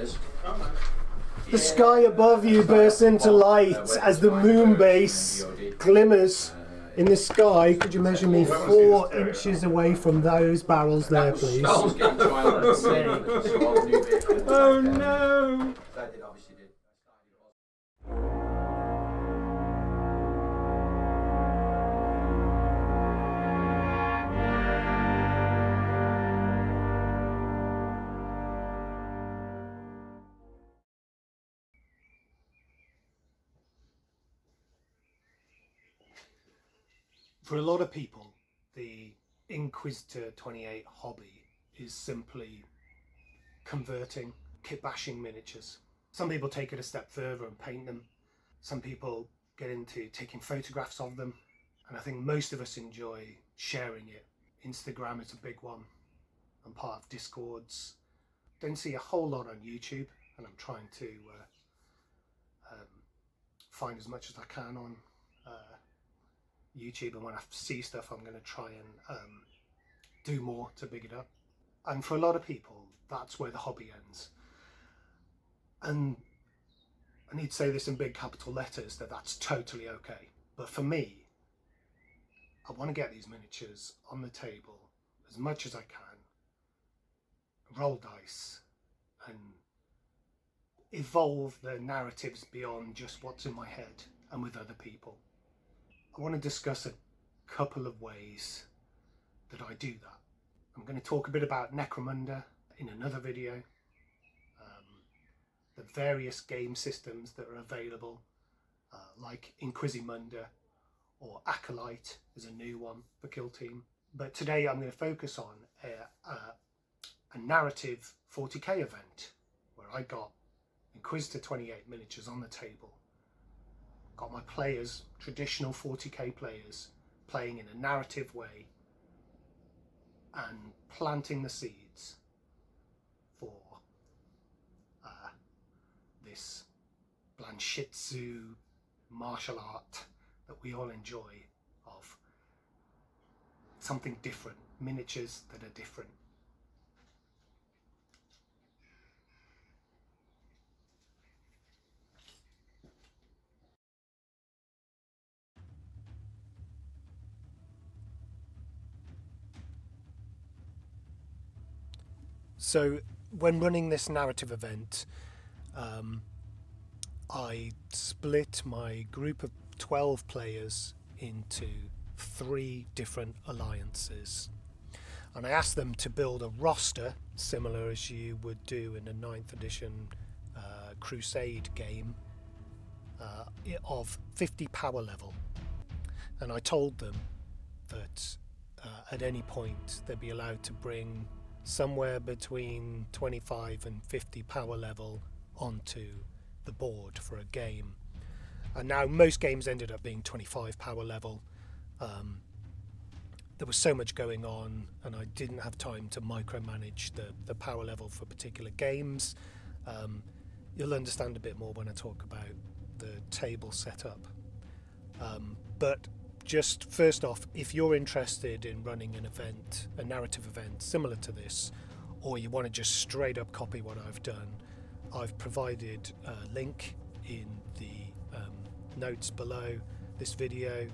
is. The sky above you bursts into light as the moon base glimmers in the sky. Could you measure me 4 inches away from those barrels there, please? Oh no! For a lot of people, the INQ28 hobby is simply converting kit bashing miniatures. Some people take it a step further and paint them. Some people get into taking photographs of them. And I think most of us enjoy sharing it. Instagram is a big one. I'm part of Discords. Don't see a whole lot on YouTube, and I'm trying to find as much as I can on YouTube, and when I see stuff I'm going to try and do more to big it up. And for a lot of people, that's where the hobby ends. And I need to say this in big capital letters, that that's totally okay. But for me, I want to get these miniatures on the table as much as I can, roll dice and evolve the narratives beyond just what's in my head and with other people. I want to discuss a couple of ways that I do that. I'm going to talk a bit about Necromunda in another video, the various game systems that are available, like Inquisimunda or Acolyte is a new one for Kill Team. But today I'm going to focus on a narrative 40k event where I got INQ28 miniatures on the table. Got my players, traditional 40k players, playing in a narrative way and planting the seeds for this Blanchitsu martial art that we all enjoy, of something different, miniatures that are different. So when running this narrative event, I split my group of 12 players into 3 different alliances, and I asked them to build a roster similar as you would do in a 9th edition crusade game of 50 power level, and I told them that at any point they'd be allowed to bring somewhere between 25 and 50 power level onto the board for a game. And now most games ended up being 25 power level. There was so much going on and I didn't have time to micromanage the power level for particular games. You'll understand a bit more when I talk about the table setup. But just first off, if you're interested in running an event, a narrative event similar to this, or you want to just straight up copy what I've done, I've provided a link in the notes below this video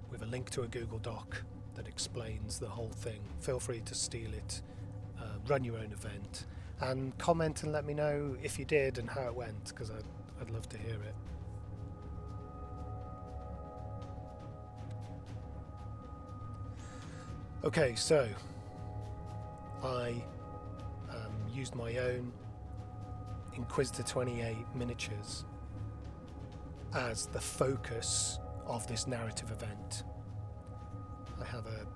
with a link to a Google Doc that explains the whole thing. Feel free to steal it, run your own event, and comment and let me know if you did and how it went, because I'd love to hear it. Okay, so I used my own INQ28 miniatures as the focus of this narrative event. I have a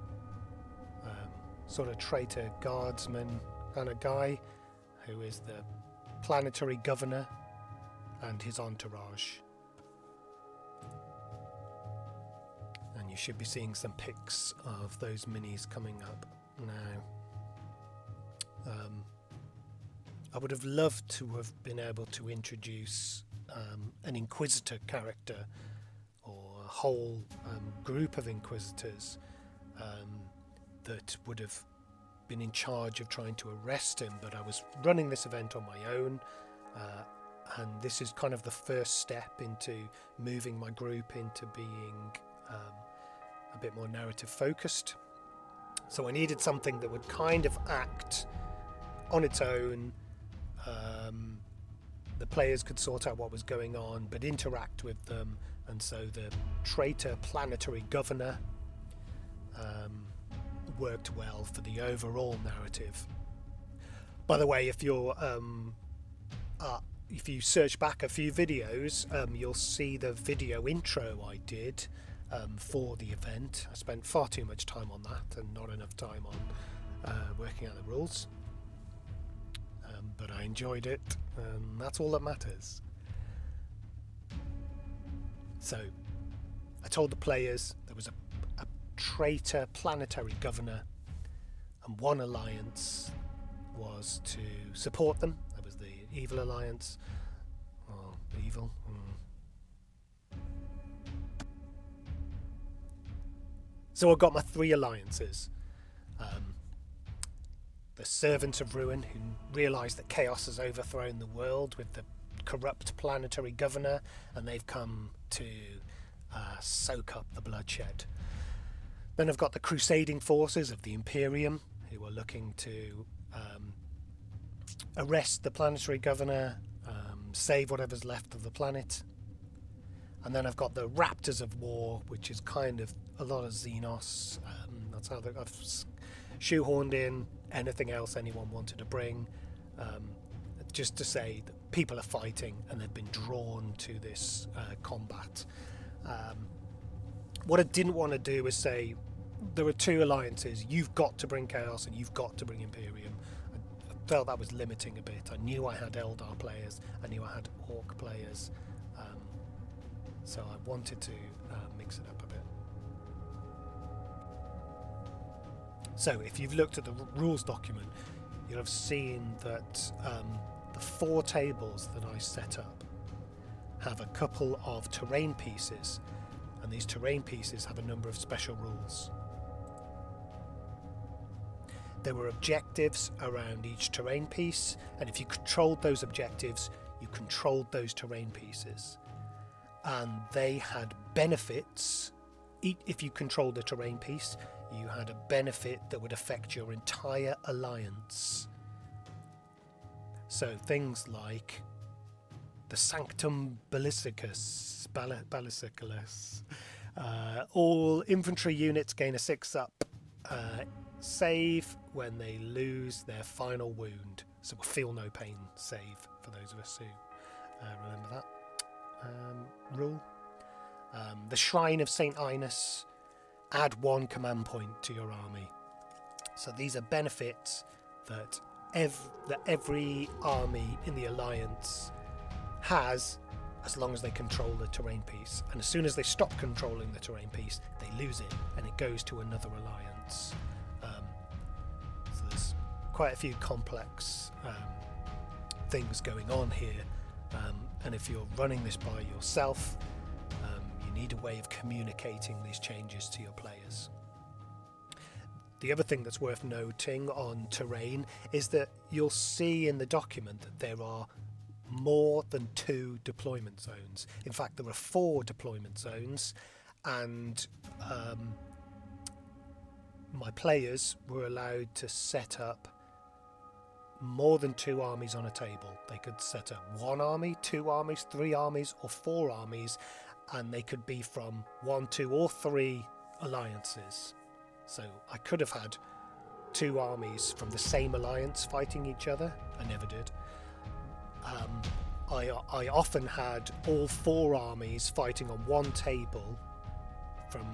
sort of traitor guardsman kind of guy who is the planetary governor and his entourage. And you should be seeing some pics of those minis coming up now. I would have loved to have been able to introduce an Inquisitor character or a whole group of Inquisitors that would have been in charge of trying to arrest him, but I was running this event on my own, and this is kind of the first step into moving my group into being a bit more narrative focused. So I needed something that would kind of act on its own. The players could sort out what was going on, but interact with them. And so the traitor planetary governor worked well for the overall narrative. By the way, if you search back a few videos, you'll see the video intro I did for the event. I spent far too much time on that and not enough time on working out the rules. But I enjoyed it, and that's all that matters. So I told the players there was a traitor planetary governor, and one alliance was to support them. That was the evil alliance. Oh, evil. So I got my 3 alliances. The Servants of Ruin, who realise that chaos has overthrown the world with the corrupt planetary governor, and they've come to soak up the bloodshed. Then I've got the crusading forces of the Imperium, who are looking to arrest the planetary governor, save whatever's left of the planet. And then I've got the Raptors of War, which is kind of a lot of Xenos. That's how I've shoehorned in anything else anyone wanted to bring, just to say that people are fighting and they've been drawn to this combat. What I didn't want to do is say there are 2 alliances, you've got to bring Chaos and you've got to bring Imperium. I felt that was limiting a bit. I knew I had Eldar players, I knew I had Orc players, so I wanted to mix it up a bit. So if you've looked at the rules document, you'll have seen that the 4 tables that I set up have a couple of terrain pieces, and these terrain pieces have a number of special rules. There were objectives around each terrain piece, and if you controlled those objectives, you controlled those terrain pieces. And they had benefits. If you controlled a terrain piece, you had a benefit that would affect your entire alliance. So things like the Sanctum Ballisticus, all infantry units gain a 6-up save when they lose their final wound. So a feel no pain save for those of us who remember that rule. The Shrine of St. Inus, add 1 command point to your army. So these are benefits that every army in the alliance has, as long as they control the terrain piece. And as soon as they stop controlling the terrain piece, they lose it and it goes to another alliance. So there's quite a few complex things going on here, and if you're running this by yourself, you need a way of communicating these changes to your players. The other thing that's worth noting on terrain is that you'll see in the document that there are more than 2 deployment zones. In fact, there are 4 deployment zones, and my players were allowed to set up more than 2 armies on a table. They could set up 1 army, 2 armies, 3 armies, or 4 armies, and they could be from 1, 2, or 3 alliances. So I could have had 2 armies from the same alliance fighting each other. I never did. I often had all 4 armies fighting on 1 table from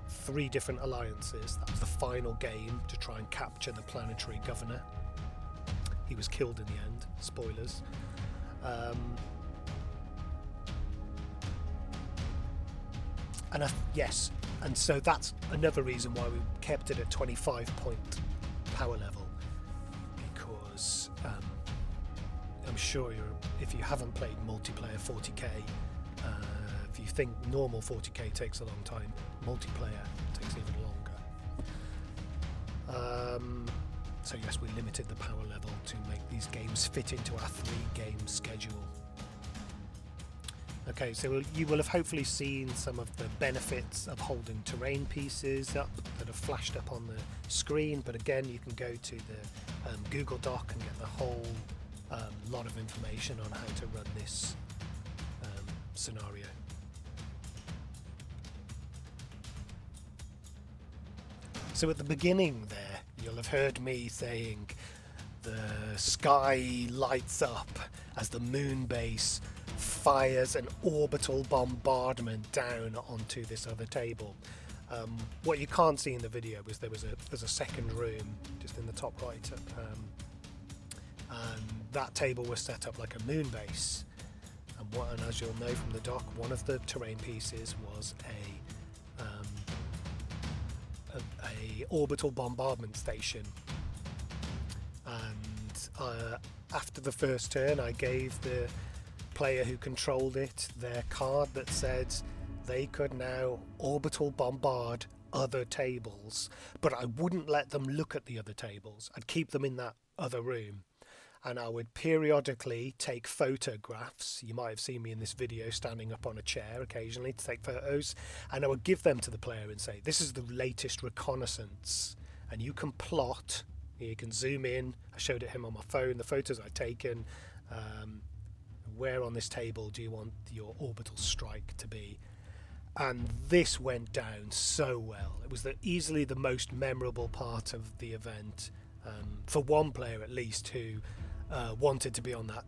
3 different alliances. That was the final game to try and capture the planetary governor. He was killed in the end. Spoilers. And so that's another reason why we kept it at 25-point power level, because I'm sure if you haven't played multiplayer 40k, if you think normal 40k takes a long time, multiplayer takes even longer. So yes, we limited the power level to make these games fit into our 3-game schedule. Okay, so you will have hopefully seen some of the benefits of holding terrain pieces up that have flashed up on the screen, but again you can go to the Google Doc and get the whole lot of information on how to run this scenario. So at the beginning there, you'll have heard me saying the sky lights up as the moon base fires an orbital bombardment down onto this other table. What you can't see in the video is there's a second room just in the top right, and that table was set up like a moon base. And as you'll know from the doc, one of the terrain pieces was a orbital bombardment station. And after the first turn, I gave the player who controlled it their card that said they could now orbital bombard other tables, but I wouldn't let them look at the other tables. I'd keep them in that other room, and I would periodically take photographs. You might have seen me in this video standing up on a chair occasionally to take photos, and I would give them to the player and say, this is the latest reconnaissance, and you can plot, you can zoom in. I showed it him on my phone, the photos I'd taken. Where on this table do you want your orbital strike to be? And this went down so well. It was easily the most memorable part of the event, for one player at least, who wanted to be on that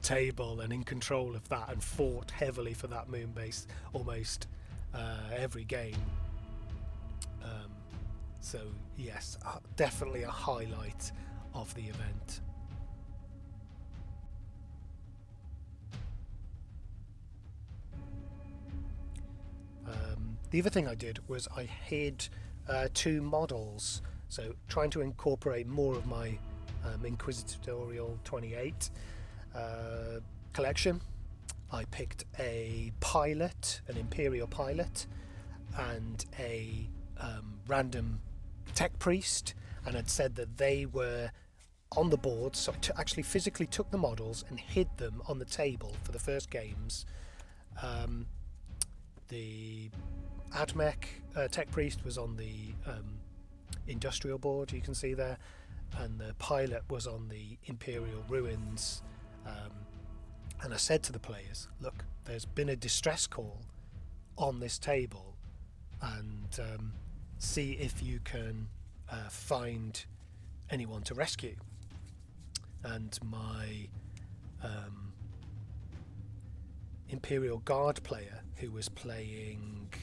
table and in control of that and fought heavily for that moon base almost every game. So yes, definitely a highlight of the event. The other thing I did was I hid 2 models, so trying to incorporate more of my INQ28 collection. I picked a pilot, an Imperial pilot, and a random tech priest, and I'd said that they were on the board, so I actually physically took the models and hid them on the table for the first games. The AdMech tech priest was on the industrial board, you can see there, and the pilot was on the Imperial ruins. And I said to the players, look, there's been a distress call on this table, and see if you can find anyone to rescue. And my Imperial Guard player, who was playing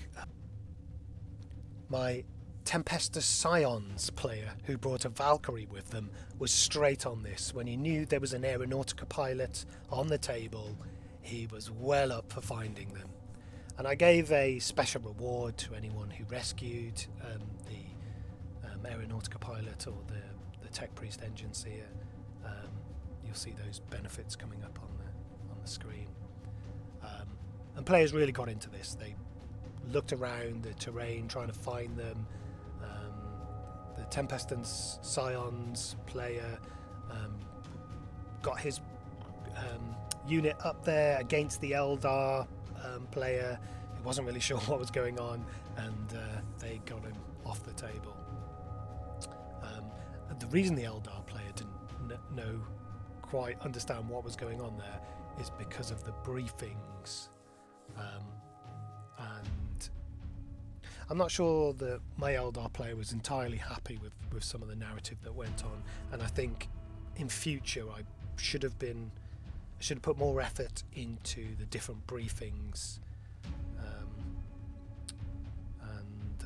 my Tempestus Scions player, who brought a Valkyrie with them, was straight on this. When he knew there was an Aeronautica pilot on the table, he was well up for finding them. And I gave a special reward to anyone who rescued the Aeronautica pilot or the Tech Priest engine seer. You'll see those benefits coming up on the screen. And players really got into this. They looked around the terrain trying to find them. The Tempestus Scions player got his unit up there against the Eldar player. He wasn't really sure what was going on, and they got him off the table. And the reason the Eldar player didn't quite understand what was going on there is because of the briefings. And I'm not sure that my Eldar player was entirely happy with some of the narrative that went on, and I think in future I should have put more effort into the different briefings, and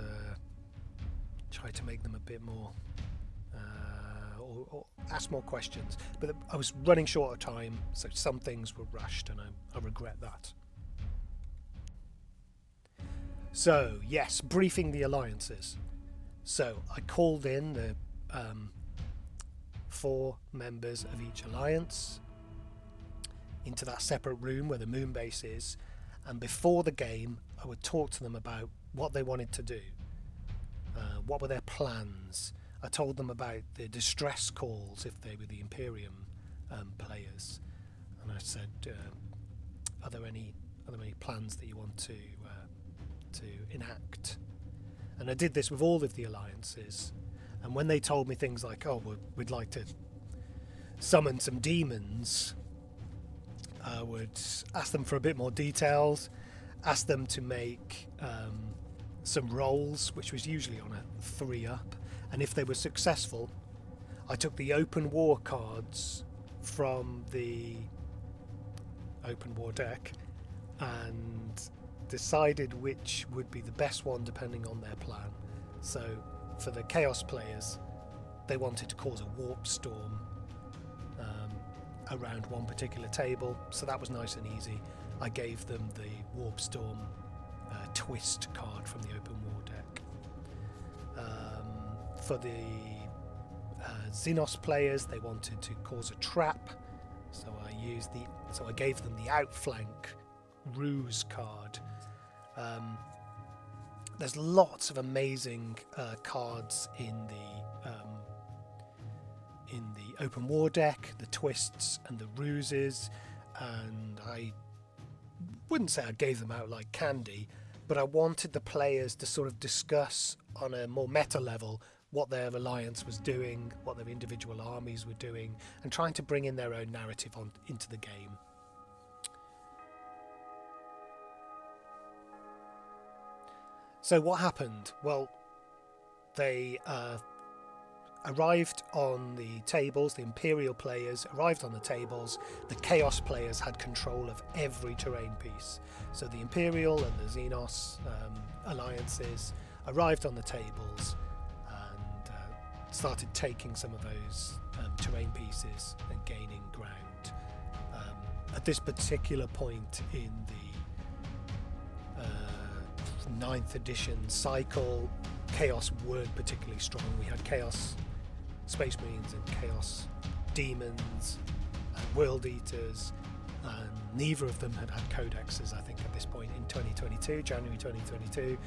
try to make them a bit more or ask more questions. But I was running short of time, so some things were rushed, and I regret that. So yes, briefing the alliances. So I called in the 4 members of each alliance into that separate room where the moon base is, and before the game I would talk to them about what they wanted to do, what were their plans. I told them about the distress calls if they were the Imperium players, and I said, "Are there any plans that you want to enact?" And I did this with all of the alliances. And when they told me things like, "Oh, we'd like to summon some demons," I would ask them for a bit more details, ask them to make some rolls, which was usually on a 3-up, and if they were successful, I took the open war cards from the open war deck and decided which would be the best one depending on their plan. So for the Chaos players, they wanted to cause a warp storm around one particular table, so that was nice and easy. I gave them the warp storm twist card from the open war deck. For the Xenos players, they wanted to cause a trap, so I gave them the outflank ruse card. There's lots of amazing cards in the open war deck, the twists and the ruses, and I wouldn't say I gave them out like candy, but I wanted the players to sort of discuss on a more meta level what their alliance was doing, what their individual armies were doing, and trying to bring in their own narrative into the game. So what happened? Well, they arrived on the tables, the Imperial players arrived on the tables, the Chaos players had control of every terrain piece. So the Imperial and the Xenos alliances arrived on the tables and started taking some of those terrain pieces and gaining ground. At this particular point in the 9th edition cycle, Chaos weren't particularly strong. We had Chaos Space Marines and Chaos Demons and World Eaters, and neither of them had codexes, I think, at this point in January 2022.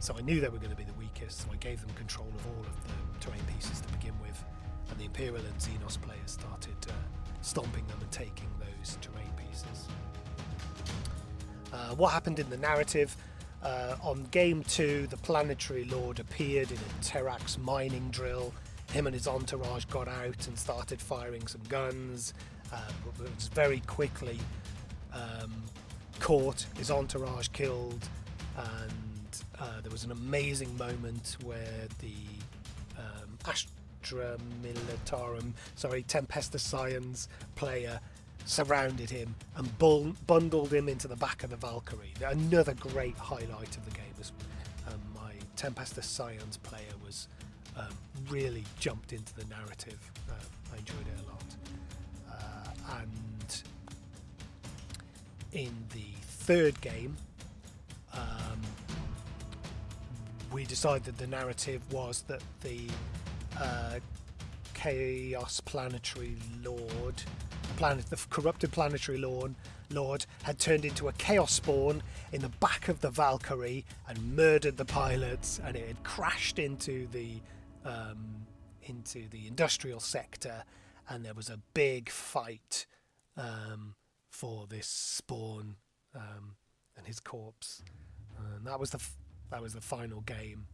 So I knew they were going to be the weakest, so I gave them control of all of the terrain pieces to begin with, and the Imperial and Xenos players started stomping them and taking those terrain pieces. What happened in the narrative? On game 2, the Planetary Lord appeared in a Terax mining drill. Him and his entourage got out and started firing some guns. But it was very quickly caught, his entourage killed, and there was an amazing moment where the Astra Militarum, Tempestus Scions player surrounded him and bundled him into the back of the Valkyrie. Another great highlight of the game was my Tempestus Scions player was really jumped into the narrative. I enjoyed it a lot. And in the 3rd game, we decided the narrative was that the Chaos Planetary Lord, the corrupted Planetary Lord had turned into a Chaos Spawn in the back of the Valkyrie and murdered the pilots, and it had crashed into the industrial sector, and there was a big fight for this Spawn and his corpse, and that was the final game.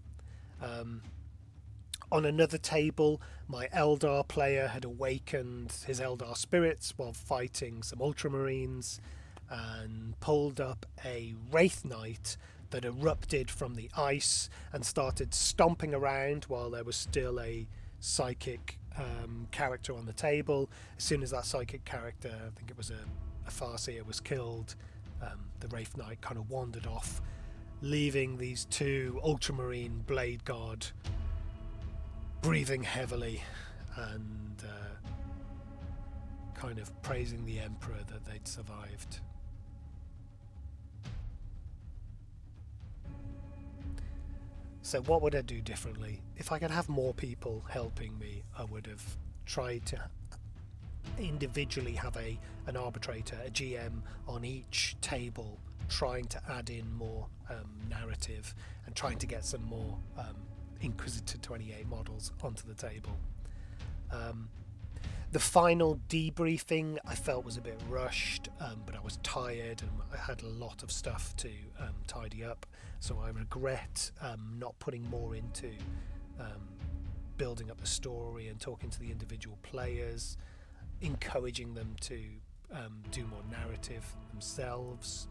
On another table, my Eldar player had awakened his Eldar spirits while fighting some Ultramarines and pulled up a Wraith Knight that erupted from the ice and started stomping around while there was still a psychic character on the table. As soon as that psychic character, I think it was a Farseer, was killed, the Wraith Knight kind of wandered off, leaving these 2 Ultramarine Blade Guard breathing heavily and kind of praising the Emperor that they'd survived. So what would I do differently? If I could have more people helping me, I would have tried to individually have an arbitrator, a GM on each table, trying to add in more narrative and trying to get some more INQ28 models onto the table. The final debriefing I felt was a bit rushed, but I was tired and I had a lot of stuff to tidy up, so I regret not putting more into building up the story and talking to the individual players, encouraging them to do more narrative themselves.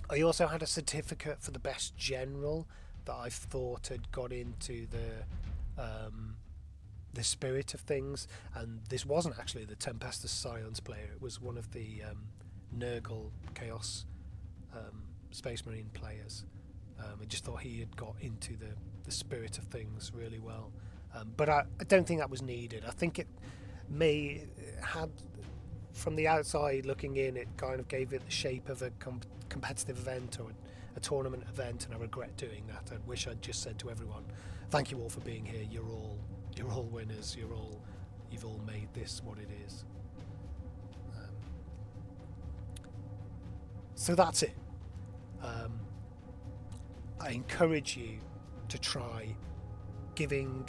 I also had a certificate for the best general that I thought had got into the spirit of things, and this wasn't actually the Tempestus Science player, it was one of the Nurgle Chaos Space Marine players. I just thought he had got into the spirit of things really well, but I don't think that was needed. I think it may had, from the outside looking in, it kind of gave it the shape of a competitive event or a tournament event, and I regret doing that. I wish I'd just said to everyone, thank you all for being here, you're all winners, you've all made this what it is. So that's it. I encourage you to try giving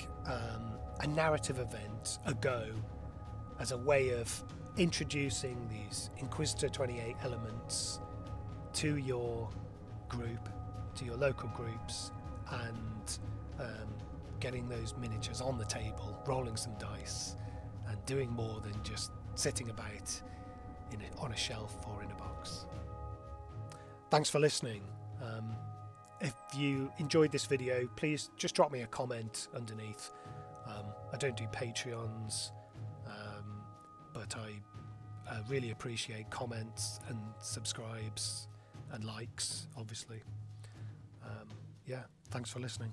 a narrative event a go as a way of introducing these INQ28 elements to your group, to your local groups, and getting those miniatures on the table, rolling some dice, and doing more than just sitting about on a shelf or in a box. Thanks for listening. If you enjoyed this video, please just drop me a comment underneath. I don't do Patreons, but I really appreciate comments and subscribes and likes, obviously. Yeah, thanks for listening.